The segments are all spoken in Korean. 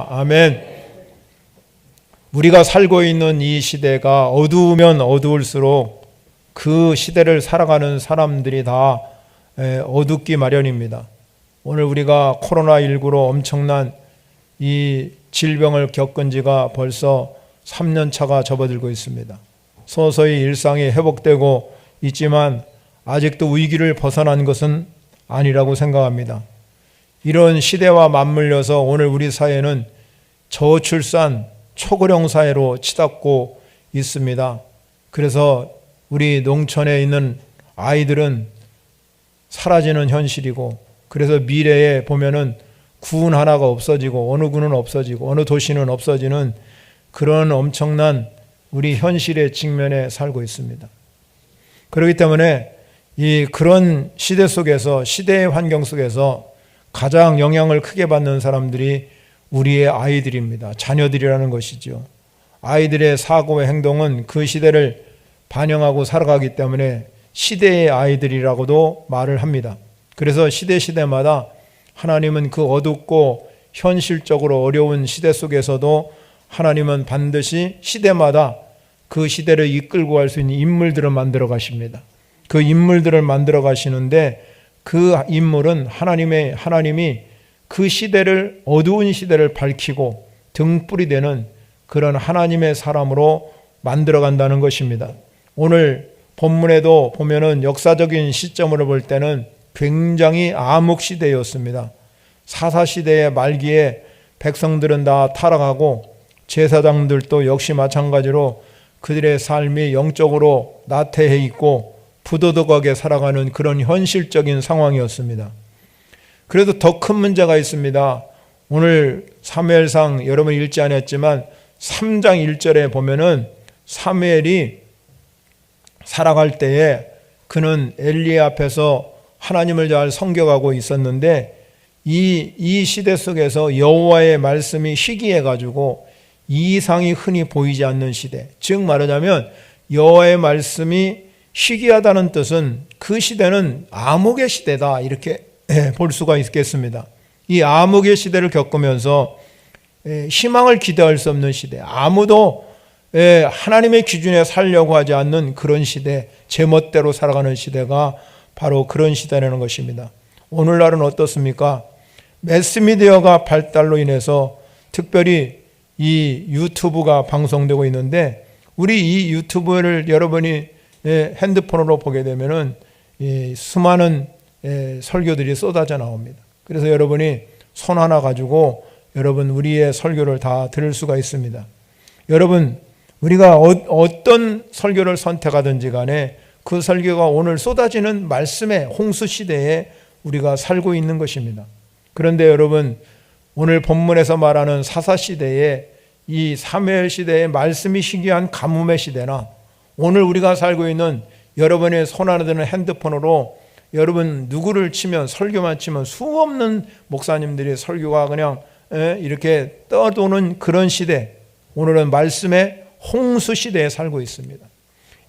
아멘. 우리가 살고 있는 이 시대가 어두우면 어두울수록 그 시대를 살아가는 사람들이 다 어둡기 마련입니다. 오늘 우리가 코로나19로 엄청난 이 질병을 겪은 지가 벌써 3년 차가 접어들고 있습니다. 서서히 일상이 회복되고 있지만 아직도 위기를 벗어난 것은 아니라고 생각합니다. 이런 시대와 맞물려서 오늘 우리 사회는 저출산, 초고령 사회로 치닫고 있습니다. 그래서 우리 농촌에 있는 아이들은 사라지는 현실이고, 그래서 미래에 보면은 군 하나가 없어지고 어느 군은 없어지고 어느 도시는 없어지는 그런 엄청난 우리 현실의 직면에 살고 있습니다. 그렇기 때문에 그런 시대 속에서, 시대의 환경 속에서 가장 영향을 크게 받는 사람들이 우리의 아이들입니다. 자녀들이라는 것이죠. 아이들의 사고와 행동은 그 시대를 반영하고 살아가기 때문에 시대의 아이들이라고도 말을 합니다. 그래서 시대마다 하나님은 그 어둡고 현실적으로 어려운 시대 속에서도 하나님은 반드시 시대마다 그 시대를 이끌고 갈 수 있는 인물들을 만들어 가십니다. 그 인물들을 만들어 가시는데 그 인물은 하나님이 그 시대를, 어두운 시대를 밝히고 등불이 되는 그런 하나님의 사람으로 만들어 간다는 것입니다. 오늘 본문에도 보면은 역사적인 시점으로 볼 때는 굉장히 암흑 시대였습니다. 사사시대의 말기에 백성들은 다 타락하고 제사장들도 역시 마찬가지로 그들의 삶이 영적으로 나태해 있고 부도덕하게 살아가는 그런 현실적인 상황이었습니다. 그래도 더 큰 문제가 있습니다. 오늘 사무엘상 여러분 읽지 않았지만 3장 1절에 보면은 사무엘이 살아갈 때에 그는 엘리 앞에서 하나님을 잘 섬겨가고 있었는데 이 시대 속에서 여호와의 말씀이 희귀해가지고 이상이 흔히 보이지 않는 시대, 즉 말하자면 여호와의 말씀이 희귀하다는 뜻은 그 시대는 암흑의 시대다, 이렇게 볼 수가 있겠습니다. 이 암흑의 시대를 겪으면서 희망을 기대할 수 없는 시대, 아무도 하나님의 기준에 살려고 하지 않는 그런 시대, 제멋대로 살아가는 시대가 바로 그런 시대라는 것입니다. 오늘날은 어떻습니까? 매스미디어가 발달로 인해서 특별히 이 유튜브가 방송되고 있는데, 우리 이 유튜브를 여러분이 핸드폰으로 보게 되면은 수많은 설교들이 쏟아져 나옵니다. 그래서 여러분이 손 하나 가지고 여러분 우리의 설교를 다 들을 수가 있습니다. 여러분, 우리가 어떤 설교를 선택하든지 간에 그 설교가 오늘 쏟아지는 말씀의 홍수 시대에 우리가 살고 있는 것입니다. 그런데 여러분, 오늘 본문에서 말하는 사사 시대에 이 사무엘 시대의 말씀이 희귀한 가뭄의 시대나 오늘 우리가 살고 있는 여러분의 손 안에 드는 핸드폰으로 여러분 누구를 치면, 설교만 치면 수없는 목사님들이 설교가 그냥 이렇게 떠도는 그런 시대, 오늘은 말씀의 홍수 시대에 살고 있습니다.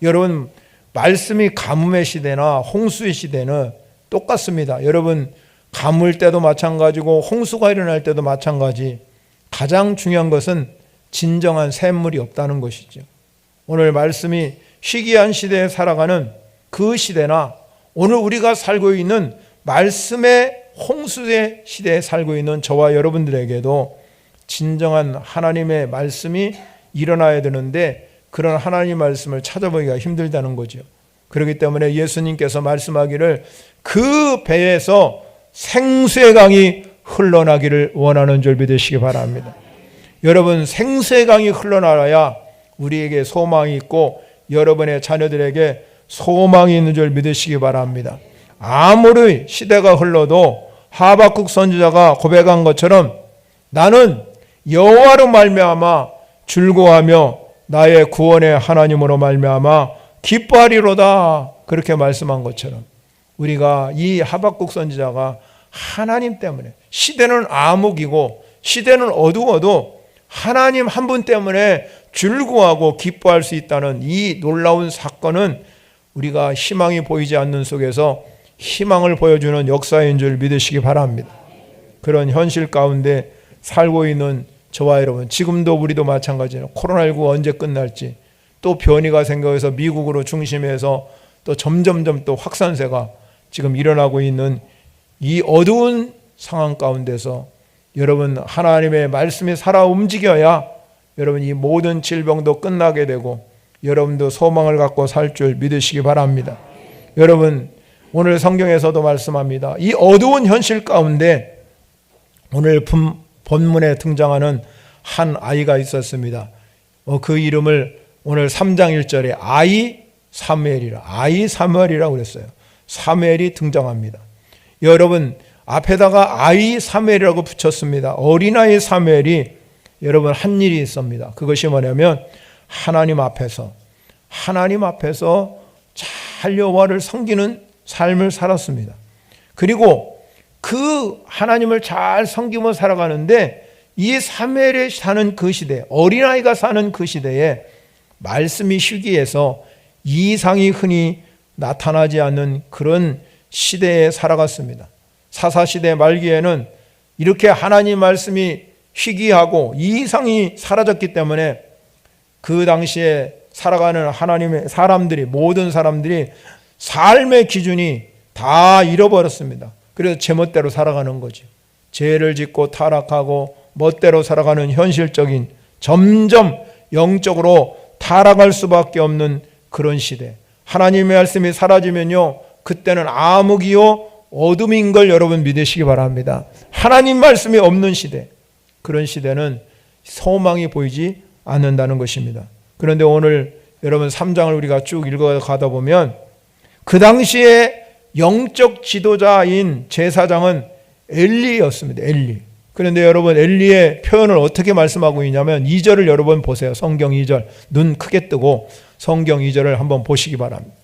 여러분, 말씀이 가뭄의 시대나 홍수의 시대는 똑같습니다. 여러분, 가물 때도 마찬가지고 홍수가 일어날 때도 마찬가지. 가장 중요한 것은 진정한 샘물이 없다는 것이죠. 오늘 말씀이 희귀한 시대에 살아가는 그 시대나 오늘 우리가 살고 있는 말씀의 홍수의 시대에 살고 있는 저와 여러분들에게도 진정한 하나님의 말씀이 일어나야 되는데 그런 하나님의 말씀을 찾아보기가 힘들다는 거죠. 그렇기 때문에 예수님께서 말씀하기를 그 배에서 생수의 강이 흘러나기를 원하는 줄 믿으시기 바랍니다. 여러분, 생수의 강이 흘러나와야 우리에게 소망이 있고 여러분의 자녀들에게 소망이 있는 줄 믿으시기 바랍니다. 아무리 시대가 흘러도 하박국 선지자가 고백한 것처럼 나는 여호와로 말미암아 즐거워하며 나의 구원의 하나님으로 말미암아 기뻐하리로다, 그렇게 말씀한 것처럼 우리가 이 하박국 선지자가 하나님 때문에, 시대는 암흑이고 시대는 어두워도 하나님 한 분 때문에 즐거워하고 기뻐할 수 있다는 이 놀라운 사건은 우리가 희망이 보이지 않는 속에서 희망을 보여주는 역사인 줄 믿으시기 바랍니다. 그런 현실 가운데 살고 있는 저와 여러분, 지금도 우리도 마찬가지예요. 코로나19 언제 끝날지, 또 변이가 생겨서 미국으로 중심해서 또 점점점 또 확산세가 지금 일어나고 있는 이 어두운 상황 가운데서 여러분, 하나님의 말씀이 살아 움직여야 여러분 이 모든 질병도 끝나게 되고 여러분도 소망을 갖고 살 줄 믿으시기 바랍니다. 여러분, 오늘 성경에서도 말씀합니다. 이 어두운 현실 가운데 오늘 본문에 등장하는 한 아이가 있었습니다. 그 이름을 오늘 3장 1절에 아이 사무엘이라고 그랬어요. 사무엘이 등장합니다. 여러분, 앞에다가 아이 사무엘이라고 붙였습니다. 어린아이 사무엘이 여러분 한 일이 있습니다. 그것이 뭐냐면 하나님 앞에서 잘 여호와를 섬기는 삶을 살았습니다. 그리고 그 하나님을 잘 섬기며 살아가는데 이 사무엘이 사는 그 시대, 어린아이가 사는 그 시대에 말씀이 희귀해서 이상이 흔히 나타나지 않는 그런 시대에 살아갔습니다. 사사시대 말기에는 이렇게 하나님 말씀이 희귀하고 이상이 사라졌기 때문에 그 당시에 살아가는 하나님의 사람들이, 모든 사람들이 삶의 기준이 다 잃어버렸습니다. 그래서 제멋대로 살아가는 거죠. 죄를 짓고 타락하고 멋대로 살아가는 현실적인, 점점 영적으로 타락할 수밖에 없는 그런 시대. 하나님의 말씀이 사라지면요, 그때는 암흑이요 어둠인 걸 여러분 믿으시기 바랍니다. 하나님 말씀이 없는 시대, 그런 시대는 소망이 보이지 않는다는 것입니다. 그런데 오늘 여러분 3장을 우리가 쭉 읽어가다 보면 그 당시에 영적 지도자인 제사장은 엘리였습니다. 엘리. 그런데 여러분 엘리의 표현을 어떻게 말씀하고 있냐면 2절을 여러분 보세요. 성경 2절. 눈 크게 뜨고 성경 2절을 한번 보시기 바랍니다.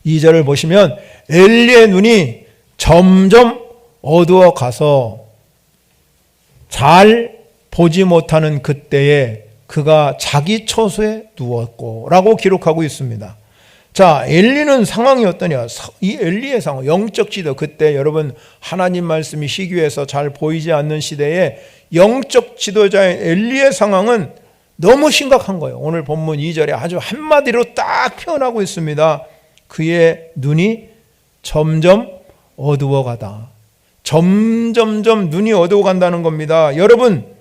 2절을 보시면 엘리의 눈이 점점 어두워 가서 잘 보지 못하는 그때에 그가 자기 처소에 누웠고 라고 기록하고 있습니다. 자, 엘리는 상황이 어떠냐? 이 엘리의 상황, 영적 지도, 그때 여러분 하나님 말씀이 희귀해서 잘 보이지 않는 시대에 영적 지도자인 엘리의 상황은 너무 심각한 거예요. 오늘 본문 2절에 아주 한마디로 딱 표현하고 있습니다. 그의 눈이 점점 어두워가다. 점점점 눈이 어두워간다는 겁니다. 여러분,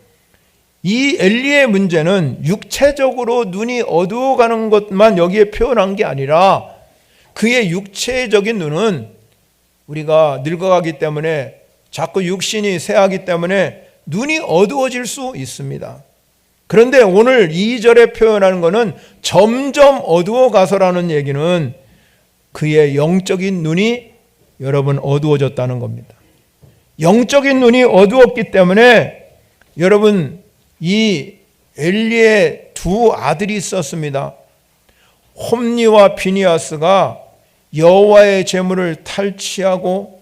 이 엘리의 문제는 육체적으로 눈이 어두워가는 것만 여기에 표현한 게 아니라 그의 육체적인 눈은 우리가 늙어가기 때문에 자꾸 육신이 쇠하기 때문에 눈이 어두워질 수 있습니다. 그런데 오늘 2절에 표현하는 것은 점점 어두워가서라는 얘기는 그의 영적인 눈이 여러분 어두워졌다는 겁니다. 영적인 눈이 어두웠기 때문에 여러분 이 엘리의 두 아들이 있었습니다. 홈니와 비니아스가 여호와의 제물을 탈취하고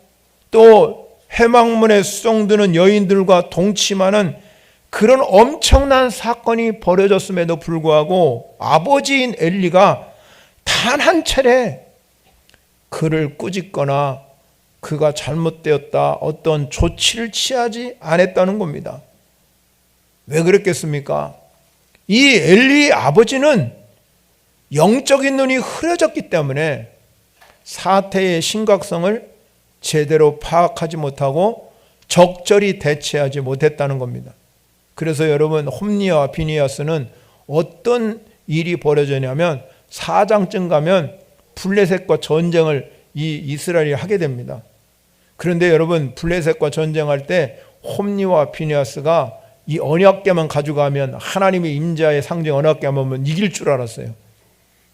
또 회막문에 수종드는 여인들과 동침하는 그런 엄청난 사건이 벌어졌음에도 불구하고 아버지인 엘리가 단 한 차례 그를 꾸짖거나 그가 잘못되었다 어떤 조치를 취하지 않았다는 겁니다. 왜 그랬겠습니까? 이 엘리의 아버지는 영적인 눈이 흐려졌기 때문에 사태의 심각성을 제대로 파악하지 못하고 적절히 대처하지 못했다는 겁니다. 그래서 여러분 홈니와 비니아스는 어떤 일이 벌어졌냐면 4장쯤 가면 블레셋과 전쟁을 이 이스라엘이 하게 됩니다. 그런데 여러분 블레셋과 전쟁할 때 홈니와 비니아스가 이 언약궤만 가져가면 하나님의 임재의 상징 언약궤만 이길 줄 알았어요.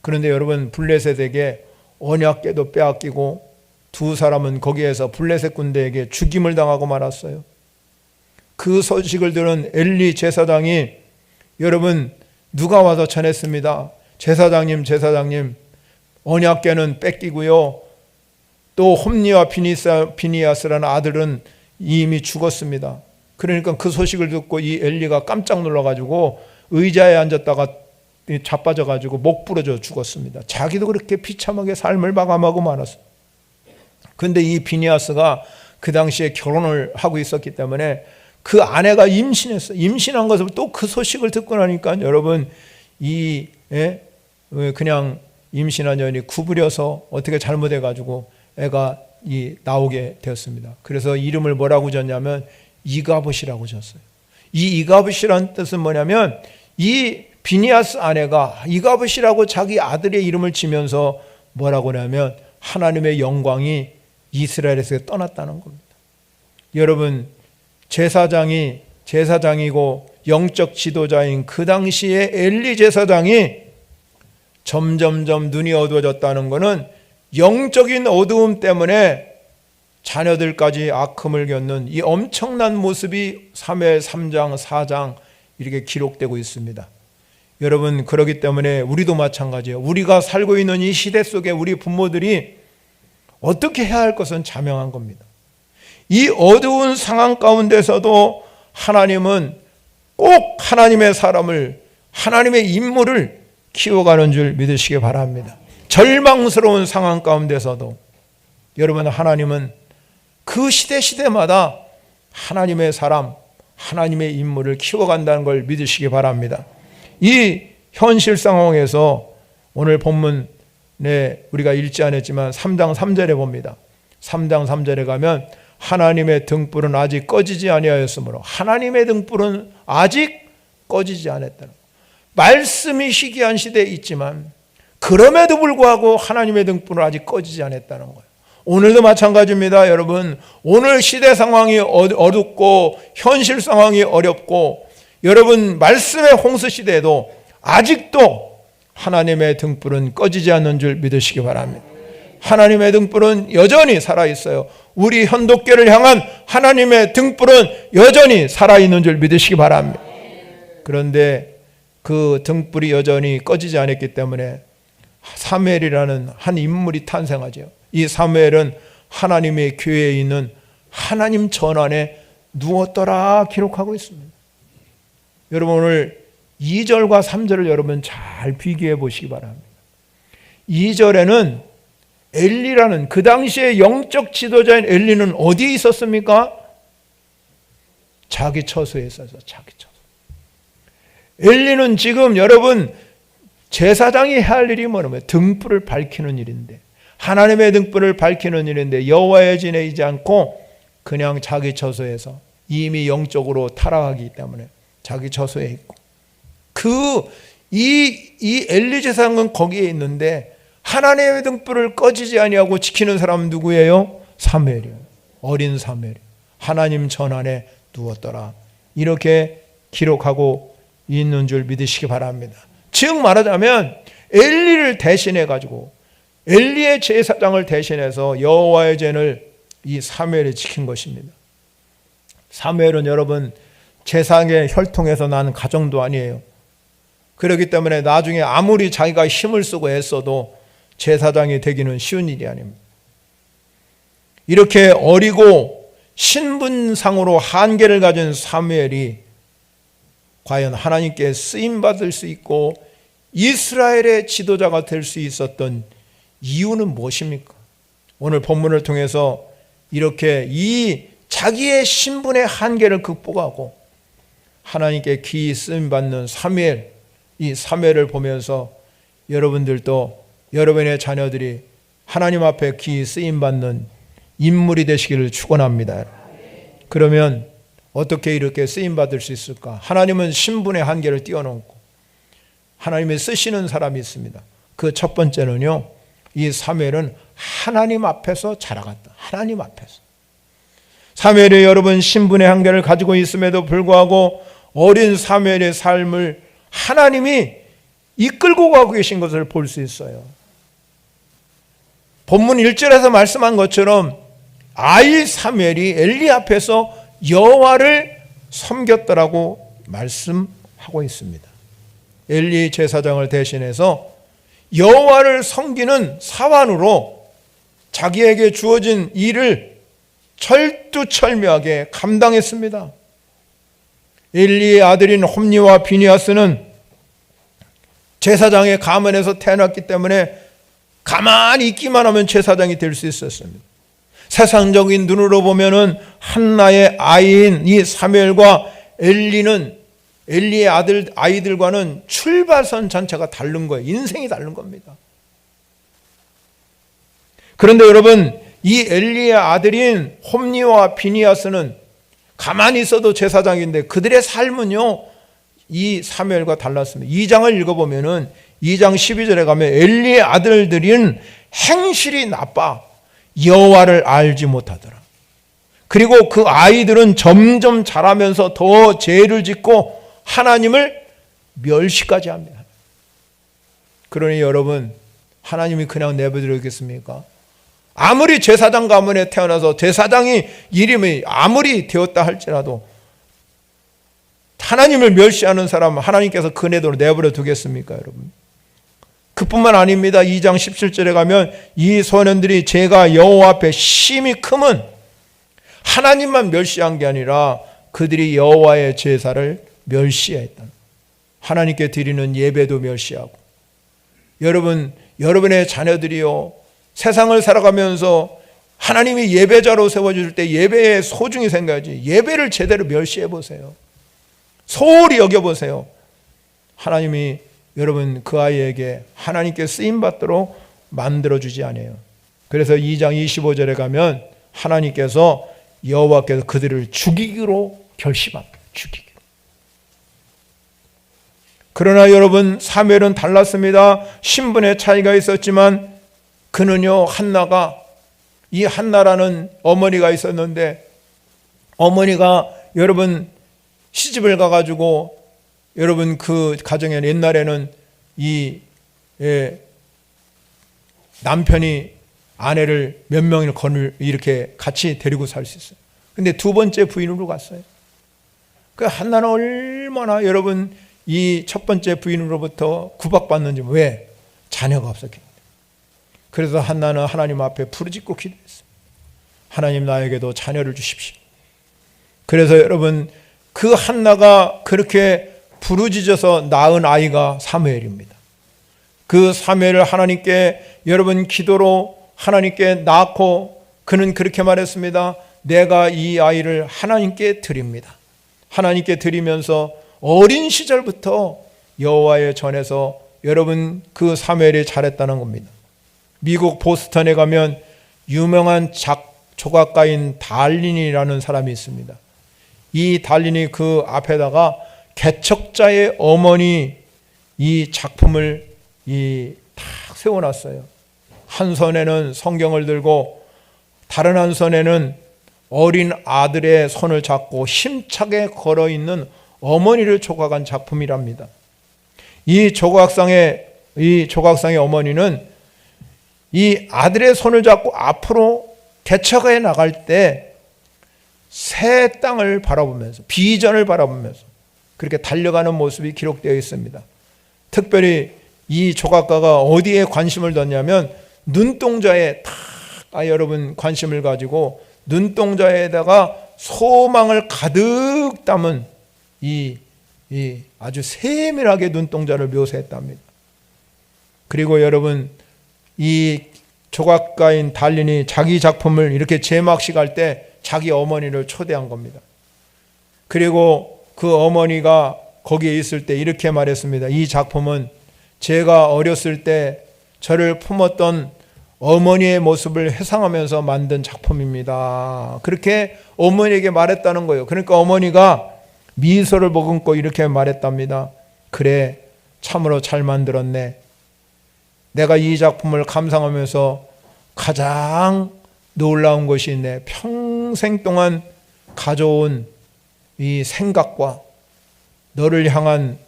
그런데 여러분 블레셋에게 언약궤도 빼앗기고 두 사람은 거기에서 블레셋 군대에게 죽임을 당하고 말았어요. 그 소식을 들은 엘리 제사장이 여러분 누가 와서 전했습니다. 제사장님 언약궤는 뺏기고요. 또 홈니와 비니아스라는 아들은 이미 죽었습니다. 그러니까 그 소식을 듣고 이 엘리가 깜짝 놀라가지고 의자에 앉았다가 자빠져가지고 목 부러져 죽었습니다. 자기도 그렇게 비참하게 삶을 마감하고 말았어요. 그런데 이 비니아스가 그 당시에 결혼을 하고 있었기 때문에 그 아내가 임신했어요. 임신한 것을 또 그 소식을 듣고 나니까 여러분 그냥 임신한 여인이 구부려서 어떻게 잘못해가지고 애가 나오게 되었습니다. 그래서 이름을 뭐라고 졌냐면 이가봇이라고 졌어요. 이 이가봇이라는 뜻은 뭐냐면 이 비니아스 아내가 이가봇이라고 자기 아들의 이름을 지면서 뭐라고 하냐면 하나님의 영광이 이스라엘에서 떠났다는 겁니다. 여러분 제사장이고 영적 지도자인 그 당시에 엘리 제사장이 점점점 눈이 어두워졌다는 것은 영적인 어두움 때문에 자녀들까지 악함을 겪는 이 엄청난 모습이 사무엘 3장 4장 이렇게 기록되고 있습니다. 여러분 그렇기 때문에 우리도 마찬가지예요. 우리가 살고 있는 이 시대 속에 우리 부모들이 어떻게 해야 할 것은 자명한 겁니다. 이 어두운 상황 가운데서도 하나님은 꼭 하나님의 사람을, 하나님의 인물을 키워가는 줄 믿으시기 바랍니다. 절망스러운 상황 가운데서도 여러분 하나님은 그 시대마다 하나님의 사람, 하나님의 인물을 키워간다는 걸 믿으시기 바랍니다. 이 현실 상황에서 오늘 본문에 우리가 읽지 않았지만 3장 3절에 봅니다. 3장 3절에 가면 하나님의 등불은 아직 꺼지지 아니하였으므로, 하나님의 등불은 아직 꺼지지 않았다는, 말씀이 희귀한 시대에 있지만 그럼에도 불구하고 하나님의 등불은 아직 꺼지지 않았다는 거예요. 오늘도 마찬가지입니다. 여러분 오늘 시대 상황이 어둡고 현실 상황이 어렵고 여러분 말씀의 홍수 시대에도 아직도 하나님의 등불은 꺼지지 않는 줄 믿으시기 바랍니다. 하나님의 등불은 여전히 살아있어요. 우리 현독교를 향한 하나님의 등불은 여전히 살아있는 줄 믿으시기 바랍니다. 그런데 그 등불이 여전히 꺼지지 않았기 때문에 사무엘이라는 한 인물이 탄생하죠. 이 사무엘은 하나님의 교회에 있는 하나님 전안에 누웠더라 기록하고 있습니다. 여러분 오늘 2절과 3절을 여러분 잘 비교해 보시기 바랍니다. 2절에는 엘리라는 그 당시에 영적 지도자인 엘리는 어디에 있었습니까? 자기 처소에 있어서 자기 처소. 엘리는 지금 여러분 제사장이 해야 할 일이 뭐냐면 등불을 밝히는 일인데, 하나님의 등불을 밝히는 일인데 여호와의 전에 있지 않고 그냥 자기 처소에서 이미 영적으로 타락하기 때문에 자기 처소에 있고, 이 엘리 제사장은 거기에 있는데 하나님의 등불을 꺼지지 아니하고 지키는 사람은 누구예요? 사무엘이에요. 어린 사무엘. 하나님 전안에 누웠더라. 이렇게 기록하고 있는 줄 믿으시기 바랍니다. 즉 말하자면 엘리를 대신해 가지고 엘리의 제사장을 대신해서 여호와의 전을 이 사무엘이 지킨 것입니다. 사무엘은 여러분 제사장의 혈통에서 난 가정도 아니에요. 그렇기 때문에 나중에 아무리 자기가 힘을 쓰고 애써도 제사장이 되기는 쉬운 일이 아닙니다. 이렇게 어리고 신분상으로 한계를 가진 사무엘이 과연 하나님께 쓰임받을 수 있고 이스라엘의 지도자가 될 수 있었던 이유는 무엇입니까? 오늘 본문을 통해서 이렇게 이 자기의 신분의 한계를 극복하고 하나님께 귀히 쓰임받는 사무엘, 이 사무엘을 보면서 여러분들도 여러분의 자녀들이 하나님 앞에 귀히 쓰임받는 인물이 되시기를 축원합니다. 그러면 어떻게 이렇게 쓰임받을 수 있을까? 하나님은 신분의 한계를 뛰어넘고 하나님이 쓰시는 사람이 있습니다. 그 첫 번째는요, 이 사무엘은 하나님 앞에서 자라갔다. 하나님 앞에서. 사무엘이 여러분 신분의 한계를 가지고 있음에도 불구하고 어린 사무엘의 삶을 하나님이 이끌고 가고 계신 것을 볼 수 있어요. 본문 1절에서 말씀한 것처럼 아이 사무엘이 엘리 앞에서 여호와를 섬겼더라고 말씀하고 있습니다. 엘리 제사장을 대신해서 여호와를 섬기는 사환으로 자기에게 주어진 일을 철두철미하게 감당했습니다. 엘리의 아들인 홈니와 비니아스는 제사장의 가문에서 태어났기 때문에 가만히 있기만 하면 제사장이 될 수 있었습니다. 세상적인 눈으로 보면은 한나의 아이인 이 사무엘과 엘리의 아이들과는 출발선 자체가 다른 거예요. 인생이 다른 겁니다. 그런데 여러분, 이 엘리의 아들인 홈니와 비니아스는 가만히 있어도 제사장인데 그들의 삶은요, 이 사무엘과 달랐습니다. 2장을 읽어보면은 2장 12절에 가면 엘리의 아들들인 행실이 나빠 여호와를 알지 못하더라. 그리고 그 아이들은 점점 자라면서 더 죄를 짓고 하나님을 멸시까지 합니다. 그러니 여러분, 하나님이 그냥 내버려두겠습니까? 아무리 제사장 가문에 태어나서 제사장이 이름이 아무리 되었다 할지라도 하나님을 멸시하는 사람은 하나님께서 그네도로 내버려 두겠습니까, 여러분? 그뿐만 아닙니다. 2장 17절에 가면 이 소년들이 죄가 여호와 앞에 심히 크면 하나님만 멸시한 게 아니라 그들이 여호와의 제사를 멸시했다. 하나님께 드리는 예배도 멸시하고. 여러분, 여러분의 자녀들이요, 세상을 살아가면서 하나님이 예배자로 세워줄 때 예배에 소중히 생각하지, 예배를 제대로 멸시해 보세요. 소홀히 여겨보세요. 하나님이 여러분 그 아이에게 하나님께 쓰임받도록 만들어주지 않아요. 그래서 2장 25절에 가면 하나님께서 여호와께서 그들을 죽이기로 결심합니다. 죽이기로. 그러나 여러분, 사무엘은 달랐습니다. 신분의 차이가 있었지만 그는요, 한나가, 이 한나라는 어머니가 있었는데 어머니가 여러분 시집을 가가지고 여러분 그 가정에 옛날에는 이 남편이 아내를 몇 명을 이렇게 같이 데리고 살 수 있어요. 근데 두 번째 부인으로 갔어요. 그 한나는 얼마나 여러분 이 첫 번째 부인으로부터 구박받는지. 왜? 자녀가 없었기 때문에. 그래서 한나는 하나님 앞에 부르짖고 기도했어요. 하나님, 나에게도 자녀를 주십시오. 그래서 여러분 그 한나가 그렇게 부르짖어서 낳은 아이가 사무엘입니다. 그 사무엘을 하나님께 여러분 기도로 하나님께 낳고 그는 그렇게 말했습니다. 내가 이 아이를 하나님께 드립니다. 하나님께 드리면서 어린 시절부터 여호와의 전에서 여러분 그 사무엘이 잘했다는 겁니다. 미국 보스턴에 가면 유명한 조각가인 달린이라는 사람이 있습니다. 이 달린이 그 앞에다가 개척자의 어머니 이 작품을 탁 세워놨어요. 한 손에는 성경을 들고 다른 한 손에는 어린 아들의 손을 잡고 힘차게 걸어있는 어머니를 조각한 작품이랍니다. 이 조각상의 어머니는 이 아들의 손을 잡고 앞으로 개척해 나갈 때 새 땅을 바라보면서, 비전을 바라보면서 그렇게 달려가는 모습이 기록되어 있습니다. 특별히 이 조각가가 어디에 관심을 뒀냐면 눈동자에 여러분 관심을 가지고 눈동자에다가 소망을 가득 담은 이 아주 세밀하게 눈동자를 묘사했답니다. 그리고 여러분 이 조각가인 달린이 자기 작품을 이렇게 제막식 할 때 자기 어머니를 초대한 겁니다. 그리고 그 어머니가 거기에 있을 때 이렇게 말했습니다. 이 작품은 제가 어렸을 때 저를 품었던 어머니의 모습을 회상하면서 만든 작품입니다. 그렇게 어머니에게 말했다는 거예요. 그러니까 어머니가 미소를 머금고 이렇게 말했답니다. 그래, 참으로 잘 만들었네. 내가 이 작품을 감상하면서 가장 놀라운 것이 있네. 평생 동안 가져온 이 생각과 너를 향한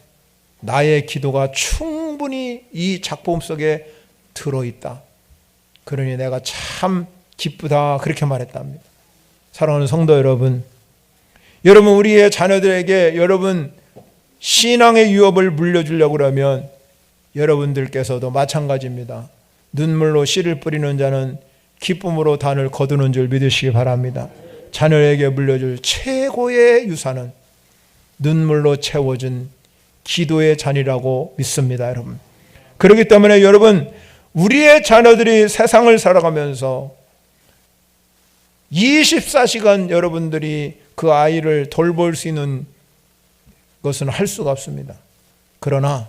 나의 기도가 충분히 이 작품 속에 들어있다. 그러니 내가 참 기쁘다. 그렇게 말했답니다. 사랑하는 성도 여러분, 우리의 자녀들에게 여러분 신앙의 유업을 물려주려고 그러면 여러분들께서도 마찬가지입니다. 눈물로 씨를 뿌리는 자는 기쁨으로 단을 거두는 줄 믿으시기 바랍니다. 자녀에게 물려줄 최고의 유산은 눈물로 채워진 기도의 잔이라고 믿습니다, 여러분. 그렇기 때문에 여러분, 우리의 자녀들이 세상을 살아가면서 24시간 여러분들이 그 아이를 돌볼 수 있는 것은 할 수가 없습니다. 그러나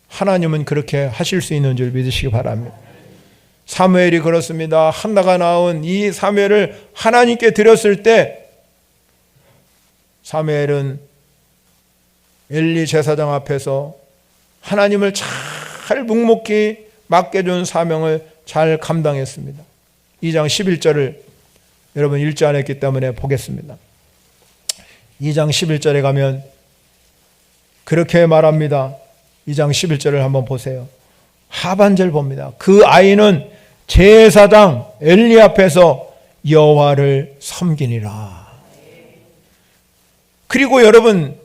하나님은 그렇게 하실 수 있는 줄 믿으시기 바랍니다. 사무엘이 그렇습니다. 한나가 낳은 이 사무엘을 하나님께 드렸을 때 사무엘은 엘리 제사장 앞에서 하나님을 잘 묵묵히 맡겨준 사명을 잘 감당했습니다. 2장 11절을 여러분 읽지 않았기 때문에 보겠습니다. 2장 11절에 가면 그렇게 말합니다. 2장 11절을 한번 보세요. 하반절 봅니다. 그 아이는 제사장 엘리 앞에서 여호와를 섬기니라. 그리고 여러분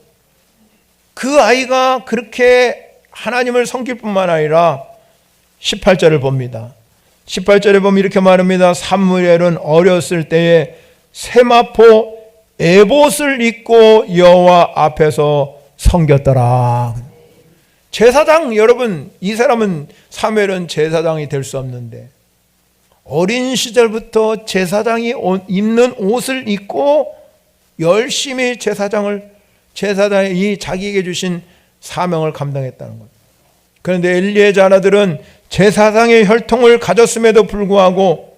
그 아이가 그렇게 하나님을 섬길 뿐만 아니라 18절을 봅니다. 18절에 보면 이렇게 말합니다. 사무엘은 어렸을 때에 세마포 에봇을 입고 여호와 앞에서 섬겼더라. 제사장, 여러분, 이 사람은 사무엘은 제사장이 될 수 없는데 어린 시절부터 제사장이 입는 옷을 입고 열심히 제사장이 이 자기에게 주신 사명을 감당했다는 것. 그런데 엘리의 자녀들은 제사장의 혈통을 가졌음에도 불구하고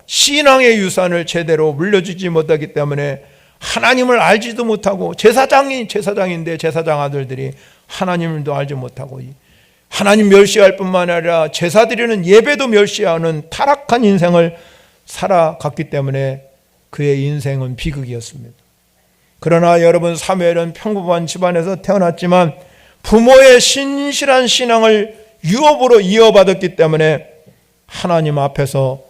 신앙의 유산을 제대로 물려주지 못하기 때문에 하나님을 알지도 못하고 제사장인데 제사장 아들들이 하나님도 알지 못하고 하나님 멸시할 뿐만 아니라 제사 드리는 예배도 멸시하는 타락한 인생을 살아갔기 때문에 그의 인생은 비극이었습니다. 그러나 여러분 사무엘은 평범한 집안에서 태어났지만 부모의 신실한 신앙을 유업으로 이어받았기 때문에 하나님 앞에서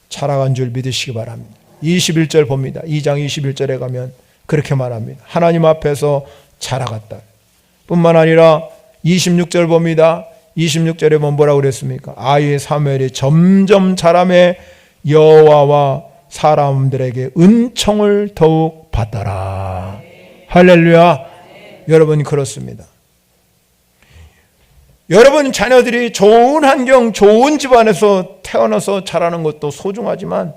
자라간 줄 믿으시기 바랍니다. 21절 봅니다. 2장 21절에 가면 그렇게 말합니다. 하나님 앞에서 자라갔다. 뿐만 아니라 26절 봅니다. 26절에 보면 뭐라고 그랬습니까? 아이 사무엘이 점점 자라매 여호와와 사람들에게 은총을 더욱 받더라. 할렐루야. 여러분 그렇습니다. 여러분 자녀들이 좋은 환경, 좋은 집안에서 태어나서 자라는 것도 소중하지만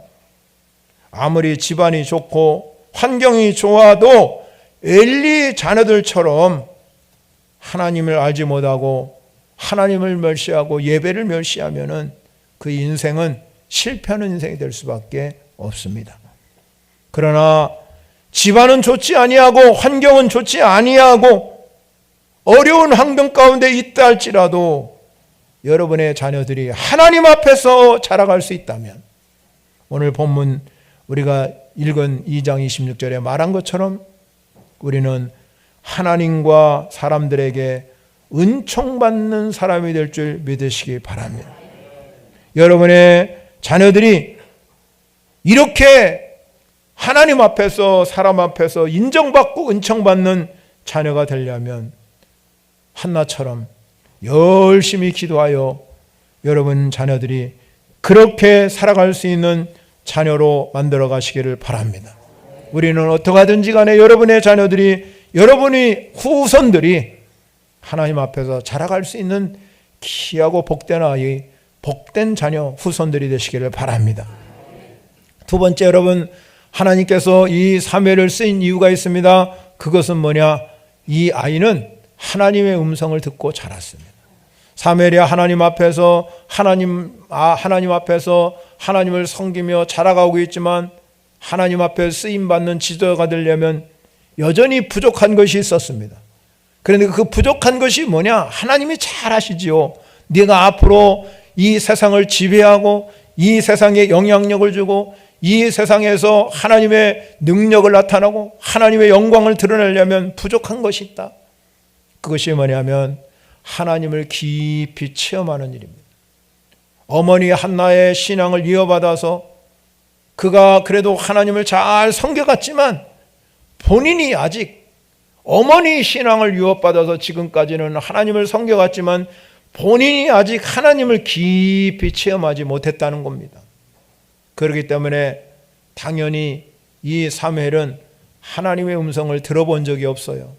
아무리 집안이 좋고 환경이 좋아도 엘리 자녀들처럼 하나님을 알지 못하고 하나님을 멸시하고 예배를 멸시하면은 그 인생은 실패하는 인생이 될 수밖에 없습니다. 그러나 집안은 좋지 아니하고 환경은 좋지 아니하고 어려운 환경 가운데 있다 할지라도 여러분의 자녀들이 하나님 앞에서 자라갈 수 있다면 오늘 본문 우리가 읽은 2장 26절에 말한 것처럼 우리는 하나님과 사람들에게 은총받는 사람이 될 줄 믿으시기 바랍니다. 여러분의 자녀들이 이렇게 하나님 앞에서 사람 앞에서 인정받고 은총받는 자녀가 되려면 한나처럼 열심히 기도하여 여러분 자녀들이 그렇게 살아갈 수 있는 자녀로 만들어 가시기를 바랍니다. 우리는 어떻게 하든지 간에 여러분의 자녀들이 여러분의 후손들이 하나님 앞에서 자라갈 수 있는 귀하고 복된 아이, 복된 자녀, 후손들이 되시기를 바랍니다. 두 번째, 여러분 하나님께서 이 사무엘을 쓰인 이유가 있습니다. 그것은 뭐냐? 이 아이는 하나님의 음성을 듣고 자랐습니다. 사무엘이 하나님 앞에서 하나님을 섬기며 자라가고 있지만 하나님 앞에 쓰임받는 지도자가 되려면 여전히 부족한 것이 있었습니다. 그런데 그 부족한 것이 뭐냐? 하나님이 잘 아시지요. 네가 앞으로 이 세상을 지배하고 이 세상에 영향력을 주고 이 세상에서 하나님의 능력을 나타나고 하나님의 영광을 드러내려면 부족한 것이 있다. 그것이 뭐냐면 하나님을 깊이 체험하는 일입니다. 어머니 한나의 신앙을 이어받아서 그가 그래도 하나님을 잘 섬겨갔지만 본인이 아직 어머니 신앙을 유업받아서 지금까지는 하나님을 섬겨갔지만 본인이 아직 하나님을 깊이 체험하지 못했다는 겁니다. 그렇기 때문에 당연히 이 사무엘은 하나님의 음성을 들어본 적이 없어요.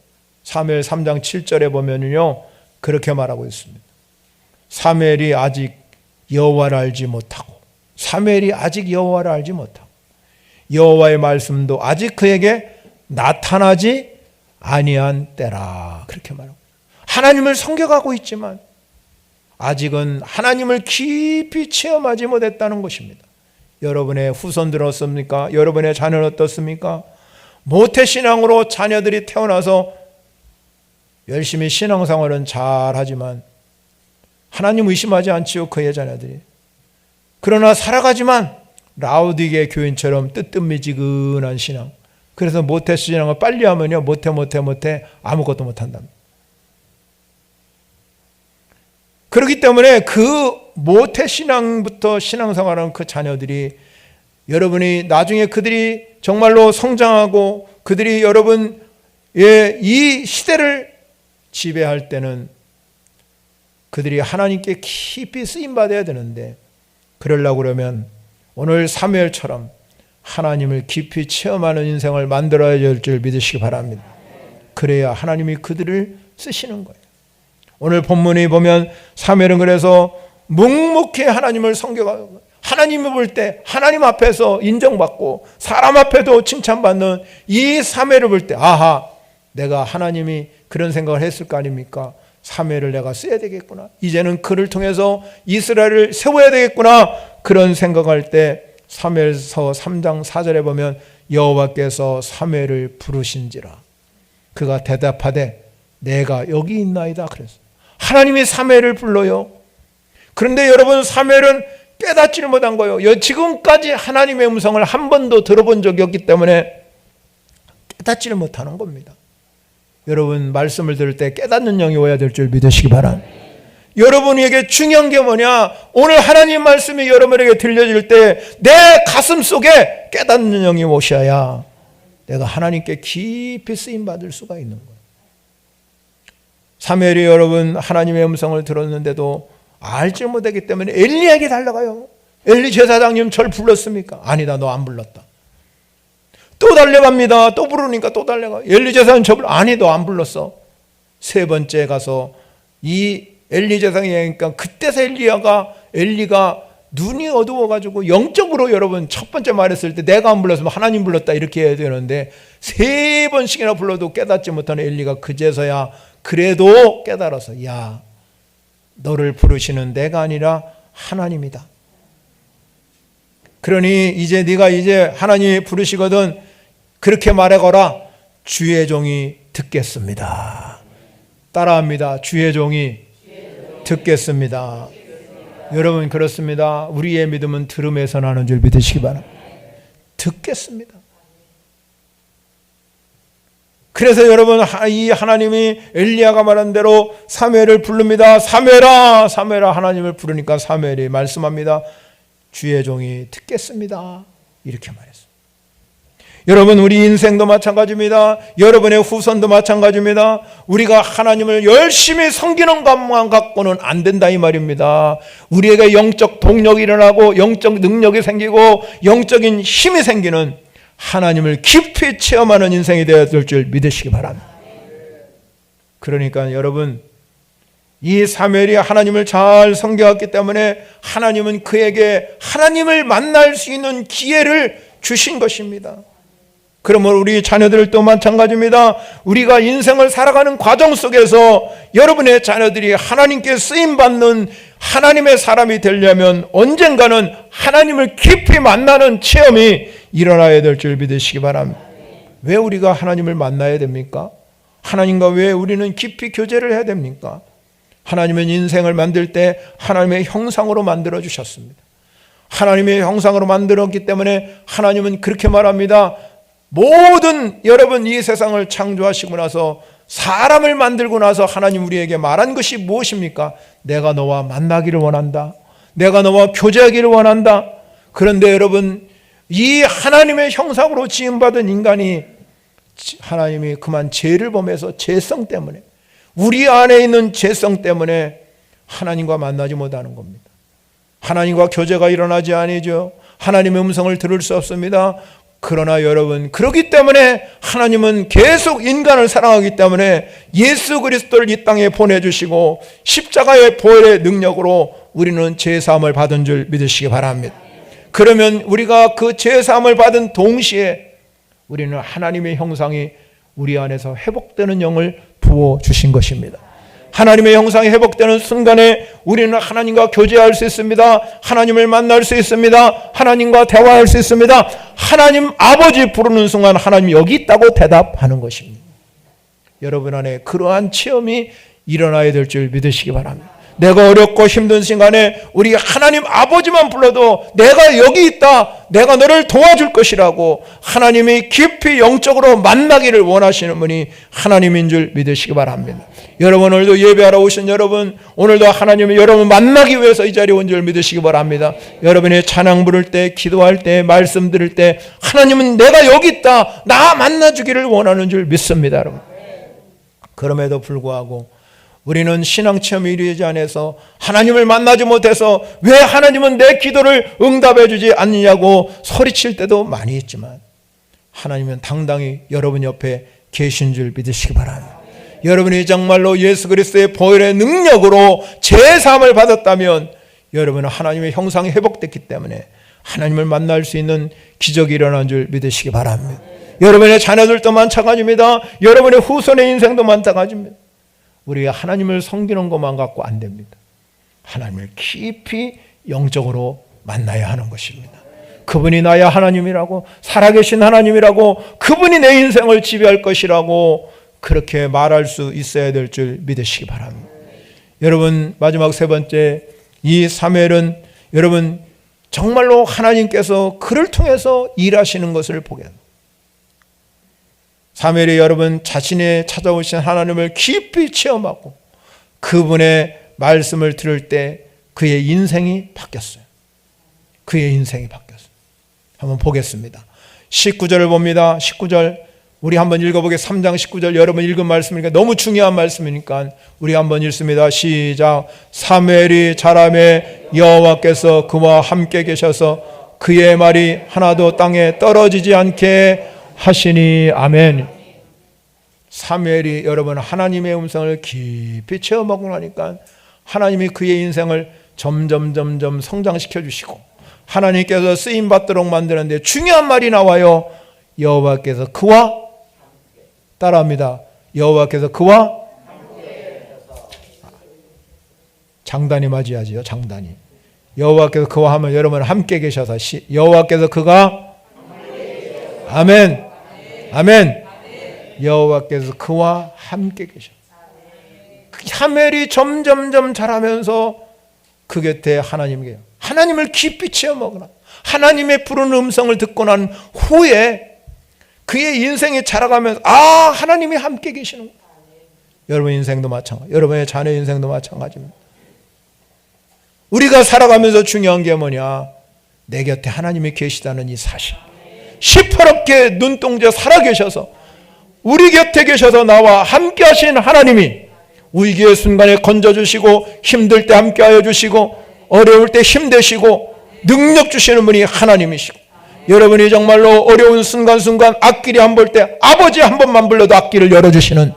사무엘 3장 7절에 보면요 그렇게 말하고 있습니다. 사무엘이 아직 여호와를 알지 못하고 여호와의 말씀도 아직 그에게 나타나지 아니한 때라. 그렇게 말하고 하나님을 섬겨가고 있지만 아직은 하나님을 깊이 체험하지 못했다는 것입니다. 여러분의 후손들 어떻습니까? 여러분의 자녀는 어떻습니까? 모태신앙으로 자녀들이 태어나서 열심히 신앙생활은 잘하지만 하나님 의심하지 않지요, 그의 자녀들이. 그러나 살아가지만 라우디게 교인처럼 뜨뜻미지근한 신앙. 그래서 모태신앙을 빨리 하면요, 모태 아무것도 못한답니다. 그렇기 때문에 그 모태신앙부터 신앙생활하는 그 자녀들이, 여러분이 나중에 그들이 정말로 성장하고 그들이 여러분의 이 시대를 지배할 때는 그들이 하나님께 깊이 쓰임받아야 되는데, 그러려고 그러면 오늘 사무엘처럼 하나님을 깊이 체험하는 인생을 만들어야 될 줄 믿으시기 바랍니다. 그래야 하나님이 그들을 쓰시는 거예요. 오늘 본문에 보면 사무엘은 그래서 묵묵히 하나님을 섬겨가고, 하나님이 볼 때 하나님 앞에서 인정받고 사람 앞에도 칭찬받는 이 사무엘을 볼 때, 아하, 내가 하나님이 그런 생각을 했을 거 아닙니까? 사무엘을 내가 써야 되겠구나, 이제는 그를 통해서 이스라엘을 세워야 되겠구나, 그런 생각할 때 사무엘서 3장 4절에 보면 여호와께서 사무엘을 부르신지라 그가 대답하되 내가 여기 있나이다. 그랬어요. 하나님이 사무엘을 불러요. 그런데 여러분, 사무엘은 깨닫지를 못한 거예요. 지금까지 하나님의 음성을 한 번도 들어본 적이 없기 때문에 깨닫지를 못하는 겁니다. 여러분, 말씀을 들을 때 깨닫는 영이 오야 될 줄 믿으시기 바랍니다. 여러분에게 중요한 게 뭐냐? 오늘 하나님 말씀이 여러분에게 들려질 때 내 가슴 속에 깨닫는 영이 오셔야 내가 하나님께 깊이 쓰임받을 수가 있는 거예요. 사무엘이 여러분 하나님의 음성을 들었는데도 알지 못하기 때문에 엘리에게 달려가요. 엘리 제사장님 절 불렀습니까? 아니다, 너 안 불렀다. 또 달려갑니다. 또 부르니까 또 달려가. 엘리 제사장님 저 불러. 아니, 너 안 불렀어. 세 번째 가서 이 엘리 제사장이 하니까 그때서 엘리가 눈이 어두워가지고 영적으로, 여러분 첫 번째 말했을 때 내가 안 불렀으면 하나님 불렀다 이렇게 해야 되는데 세 번씩이나 불러도 깨닫지 못하는 엘리가 그제서야 그래도 깨달아서, 야, 너를 부르시는 내가 아니라 하나님이다. 그러니 이제 네가 이제 하나님이 부르시거든 그렇게 말해거라. 주의 종이 듣겠습니다. 따라합니다. 주의 종이 듣겠습니다. 여러분, 그렇습니다. 우리의 믿음은 들음에서 나는 줄 믿으시기 바랍니다. 듣겠습니다. 그래서 여러분, 이 하나님이 엘리야가 말한 대로 사무엘을 부릅니다. 사무엘아, 사무엘아. 하나님을 부르니까 사무엘이 말씀합니다. 주의 종이 듣겠습니다. 이렇게 말했습니다. 여러분, 우리 인생도 마찬가지입니다. 여러분의 후손도 마찬가지입니다. 우리가 하나님을 열심히 섬기는 것만 갖고는 안 된다 이 말입니다. 우리에게 영적 동력이 일어나고 영적 능력이 생기고 영적인 힘이 생기는 하나님을 깊이 체험하는 인생이 되어야 될 줄 믿으시기 바랍니다. 그러니까 여러분, 이 사무엘이 하나님을 잘 섬겨왔기 때문에 하나님은 그에게 하나님을 만날 수 있는 기회를 주신 것입니다. 그러면 우리 자녀들도 마찬가지입니다. 우리가 인생을 살아가는 과정 속에서 여러분의 자녀들이 하나님께 쓰임받는 하나님의 사람이 되려면 언젠가는 하나님을 깊이 만나는 체험이 일어나야 될 줄 믿으시기 바랍니다. 왜 우리가 하나님을 만나야 됩니까? 하나님과 왜 우리는 깊이 교제를 해야 됩니까? 하나님은 인생을 만들 때 하나님의 형상으로 만들어 주셨습니다. 하나님의 형상으로 만들었기 때문에 하나님은 그렇게 말합니다. 모든 여러분 이 세상을 창조하시고 나서 사람을 만들고 나서 하나님 우리에게 말한 것이 무엇입니까? 내가 너와 만나기를 원한다. 내가 너와 교제하기를 원한다. 그런데 여러분, 이 하나님의 형상으로 지음받은 인간이 하나님이 그만 죄를 범해서 죄성 때문에, 우리 안에 있는 죄성 때문에 하나님과 만나지 못하는 겁니다. 하나님과 교제가 일어나지 아니죠. 하나님의 음성을 들을 수 없습니다. 그러나 여러분, 그렇기 때문에 하나님은 계속 인간을 사랑하기 때문에 예수 그리스도를 이 땅에 보내주시고 십자가의 보혈의 능력으로 우리는 죄사함을 받은 줄 믿으시기 바랍니다. 그러면 우리가 그 죄사함을 받은 동시에 우리는 하나님의 형상이 우리 안에서 회복되는 영을 부어주신 것입니다. 하나님의 형상이 회복되는 순간에 우리는 하나님과 교제할 수 있습니다. 하나님을 만날 수 있습니다. 하나님과 대화할 수 있습니다. 하나님 아버지 부르는 순간 하나님 여기 있다고 대답하는 것입니다. 여러분 안에 그러한 체험이 일어나야 될 줄 믿으시기 바랍니다. 내가 어렵고 힘든 순간에 우리 하나님 아버지만 불러도 내가 여기 있다, 내가 너를 도와줄 것이라고 하나님이 깊이 영적으로 만나기를 원하시는 분이 하나님인 줄 믿으시기 바랍니다. 여러분 오늘도 예배하러 오신 여러분, 오늘도 하나님이 여러분 만나기 위해서 이 자리에 온 줄 믿으시기 바랍니다. 여러분의 찬양 부를 때, 기도할 때, 말씀 들을 때 하나님은 내가 여기 있다, 나 만나주기를 원하는 줄 믿습니다. 여러분. 그럼에도 불구하고 우리는 신앙체험이 이루어지지 않아서 하나님을 만나지 못해서 왜 하나님은 내 기도를 응답해 주지 않느냐고 소리칠 때도 많이 있지만 하나님은 당당히 여러분 옆에 계신 줄 믿으시기 바랍니다. 여러분이 정말로 예수 그리스도의 보혈의 능력으로 제사함을 받았다면 여러분은 하나님의 형상이 회복됐기 때문에 하나님을 만날 수 있는 기적이 일어난 줄 믿으시기 바랍니다. 여러분의 자녀들도 마찬가지입니다. 여러분의 후손의 인생도 마찬가지입니다. 우리가 하나님을 섬기는 것만 갖고 안 됩니다. 하나님을 깊이 영적으로 만나야 하는 것입니다. 그분이 나의 하나님이라고, 살아계신 하나님이라고, 그분이 내 인생을 지배할 것이라고 그렇게 말할 수 있어야 될 줄 믿으시기 바랍니다. 여러분 마지막 세 번째, 이 사무엘은 여러분 정말로 하나님께서 그를 통해서 일하시는 것을 보게 합니다. 사무엘이 여러분 자신의 찾아오신 하나님을 깊이 체험하고 그분의 말씀을 들을 때 그의 인생이 바뀌었어요. 그의 인생이 바뀌었어요. 한번 보겠습니다. 19절을 봅니다. 19절 우리 한번 읽어보겠습니다. 3장 19절 여러분 읽은 말씀이니까 너무 중요한 말씀이니까 우리 한번 읽습니다. 시작. 사무엘이 자라매 여호와께서 그와 함께 계셔서 그의 말이 하나도 땅에 떨어지지 않게 하시니. 아멘. 사무엘이 여러분 하나님의 음성을 깊이 체험하고 나니까 하나님이 그의 인생을 점점 성장시켜 주시고 하나님께서 쓰임받도록 만드는데 중요한 말이 나와요. 여호와께서 그와 따라합니다. 여호와께서 그와 장단이 맞아야지요. 장단이. 여호와께서 그와 하면 여러분 함께 계셔서 여호와께서 그가 아멘. 아멘. 여호와께서 그와 함께 계셔. 사무엘이 점점 자라면서 그 곁에 하나님이 하나님을 깊이 체험하거나 하나님의 부르는 음성을 듣고 난 후에 그의 인생이 자라가면서 하나님이 함께 계시는 거예요. 여러분 인생도 마찬가지, 여러분의 자녀 인생도 마찬가지입니다. 우리가 살아가면서 중요한 게 뭐냐? 내 곁에 하나님이 계시다는 이 사실. 시퍼렇게 눈동자 살아계셔서 우리 곁에 계셔서 나와 함께 하신 하나님이 위기의 순간에 건져주시고 힘들 때 함께하여 주시고 어려울 때 힘내시고 능력 주시는 분이 하나님이시고 여러분이 정말로 어려운 순간순간 앞길이 안 볼 때 아버지 한 번만 불러도 앞길을 열어주시는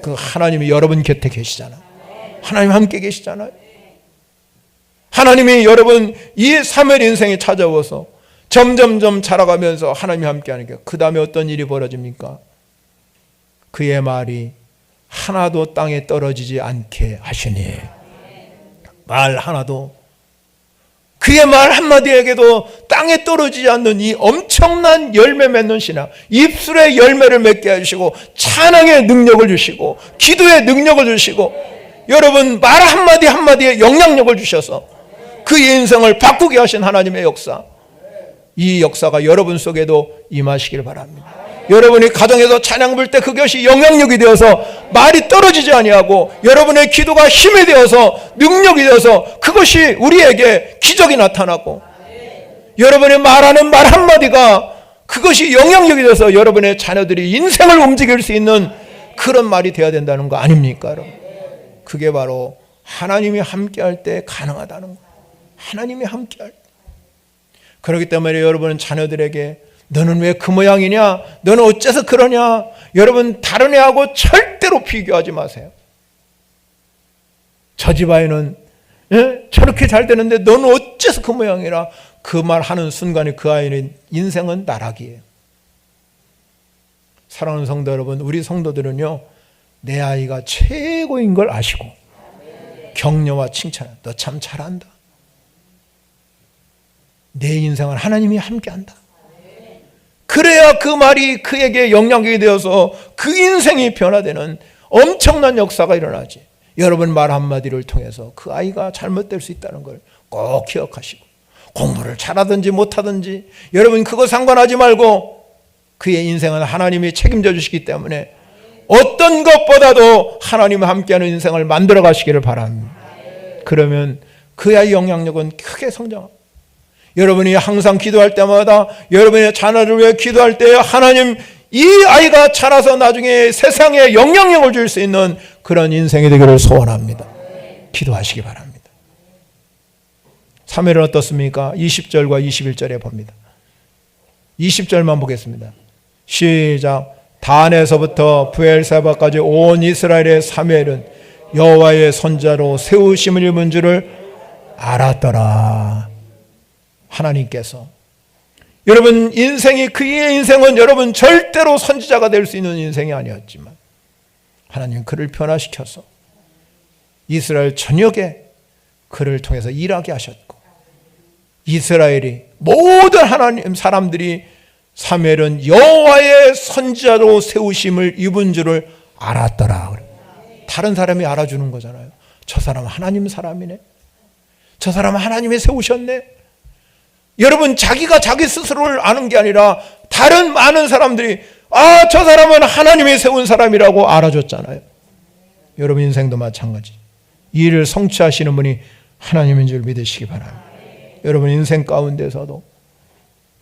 그 하나님이 여러분 곁에 계시잖아요. 하나님 함께 계시잖아요. 하나님이 여러분 이 사무엘 인생에 찾아와서 점점 자라가면서 하나님이 함께 하니까 그 다음에 어떤 일이 벌어집니까? 그의 말이 하나도 땅에 떨어지지 않게 하시니. 말 하나도, 그의 말 한마디에게도 땅에 떨어지지 않는 이 엄청난 열매 맺는 신앙, 입술의 열매를 맺게 해주시고 찬양의 능력을 주시고 기도의 능력을 주시고 여러분 말 한마디 한마디에 영향력을 주셔서 그 인생을 바꾸게 하신 하나님의 역사, 이 역사가 여러분 속에도 임하시길 바랍니다. 여러분이 가정에서 찬양 부를 때 그것이 영향력이 되어서 말이 떨어지지 아니하고 여러분의 기도가 힘이 되어서 능력이 되어서 그것이 우리에게 기적이 나타나고 여러분의 말하는 말 한마디가 그것이 영향력이 되어서 여러분의 자녀들이 인생을 움직일 수 있는 그런 말이 되어야 된다는 거 아닙니까? 여러분? 그게 바로 하나님이 함께할 때 가능하다는 거예요. 하나님이 함께할 때. 그렇기 때문에 여러분은 자녀들에게 너는 왜 그 모양이냐? 너는 어째서 그러냐? 여러분 다른 애하고 절대로 비교하지 마세요. 저 집 아이는 저렇게 잘 되는데 너는 어째서 그 모양이라? 그 말 하는 순간에 그 아이는 인생은 나락이에요. 사랑하는 성도 여러분, 우리 성도들은요, 내 아이가 최고인 걸 아시고 격려와 칭찬, 너 참 잘한다. 내 인생은 하나님이 함께한다. 그래야 그 말이 그에게 영향력이 되어서 그 인생이 변화되는 엄청난 역사가 일어나지. 여러분 말 한마디를 통해서 그 아이가 잘못될 수 있다는 걸 꼭 기억하시고, 공부를 잘하든지 못하든지 여러분 그거 상관하지 말고 그의 인생은 하나님이 책임져 주시기 때문에 어떤 것보다도 하나님이 함께하는 인생을 만들어 가시기를 바랍니다. 그러면 그 아이의 영향력은 크게 성장합니다. 여러분이 항상 기도할 때마다 여러분의 자녀를 위해 기도할 때 하나님, 이 아이가 자라서 나중에 세상에 영향력을 줄 수 있는 그런 인생이 되기를 소원합니다. 기도하시기 바랍니다. 3회는 어떻습니까? 20절과 21절에 봅니다. 20절만 보겠습니다. 시작. 단에서부터 브엘세바까지 온 이스라엘의 사무엘은 여호와의 선자로 세우심을 입은 줄을 알았더라. 하나님께서, 여러분 인생이, 그의 인생은 여러분 절대로 선지자가 될 수 있는 인생이 아니었지만 하나님 그를 변화시켜서 이스라엘 전역에 그를 통해서 일하게 하셨고, 이스라엘이 모든 하나님 사람들이 사무엘은 여호와의 선지자로 세우심을 입은 줄을 알았더라. 다른 사람이 알아주는 거잖아요. 저 사람은 하나님 사람이네, 저 사람은 하나님이 세우셨네. 여러분 자기가 자기 스스로를 아는 게 아니라 다른 많은 사람들이 저 사람은 하나님이 세운 사람이라고 알아줬잖아요. 여러분 인생도 마찬가지. 이 일을 성취하시는 분이 하나님인 줄 믿으시기 바랍니다. 여러분 인생 가운데서도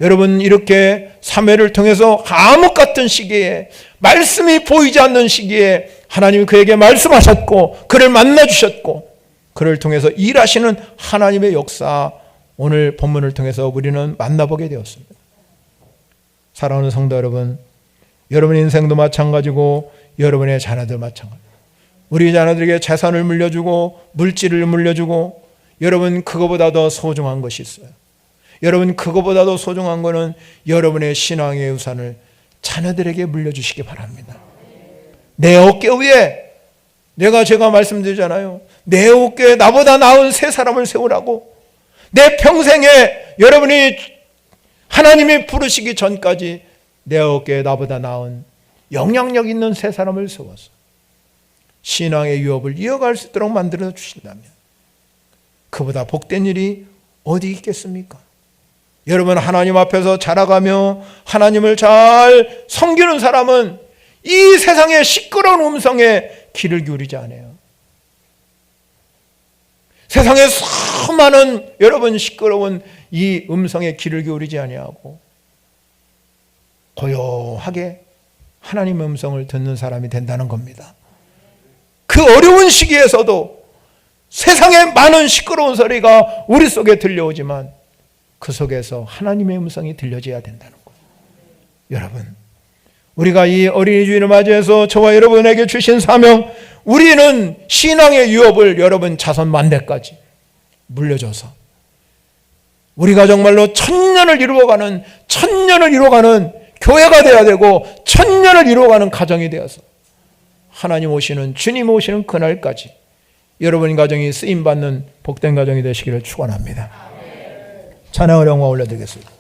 여러분 이렇게 사무엘을 통해서 암흑 같은 시기에, 말씀이 보이지 않는 시기에 하나님이 그에게 말씀하셨고 그를 만나주셨고 그를 통해서 일하시는 하나님의 역사, 오늘 본문을 통해서 우리는 만나보게 되었습니다. 사랑하는 성도 여러분, 여러분의 인생도 마찬가지고 여러분의 자녀들 마찬가지. 우리 자녀들에게 재산을 물려주고 물질을 물려주고, 여러분 그거보다 더 소중한 것이 있어요. 여러분 그거보다 더 소중한 것은 여러분의 신앙의 유산을 자녀들에게 물려주시기 바랍니다. 내 어깨 위에, 제가 말씀드리잖아요, 내 어깨에 나보다 나은 세 사람을 세우라고. 내 평생에 여러분이 하나님이 부르시기 전까지 내 어깨에 나보다 나은 영향력 있는 세 사람을 세워서 신앙의 유업을 이어갈 수 있도록 만들어 주신다면 그보다 복된 일이 어디 있겠습니까? 여러분 하나님 앞에서 자라가며 하나님을 잘 섬기는 사람은 이 세상의 시끄러운 음성에 귀를 기울이지 않아요. 세상에 수많은 여러분 시끄러운 이 음성에 귀를 기울이지 아니하고 고요하게 하나님의 음성을 듣는 사람이 된다는 겁니다. 그 어려운 시기에서도 세상에 많은 시끄러운 소리가 우리 속에 들려오지만 그 속에서 하나님의 음성이 들려져야 된다는 거예요. 여러분, 우리가 이 어린이 주일을 맞이해서 저와 여러분에게 주신 사명, 우리는 신앙의 유업을 여러분 자손 만대까지 물려줘서 우리가 정말로 천년을 이루어가는 교회가 되어야 되고 천년을 이루어가는 가정이 되어서 하나님 오시는, 주님 오시는 그날까지 여러분 가정이 쓰임받는 복된 가정이 되시기를 축원합니다. 찬양을 영광 올려드리겠습니다.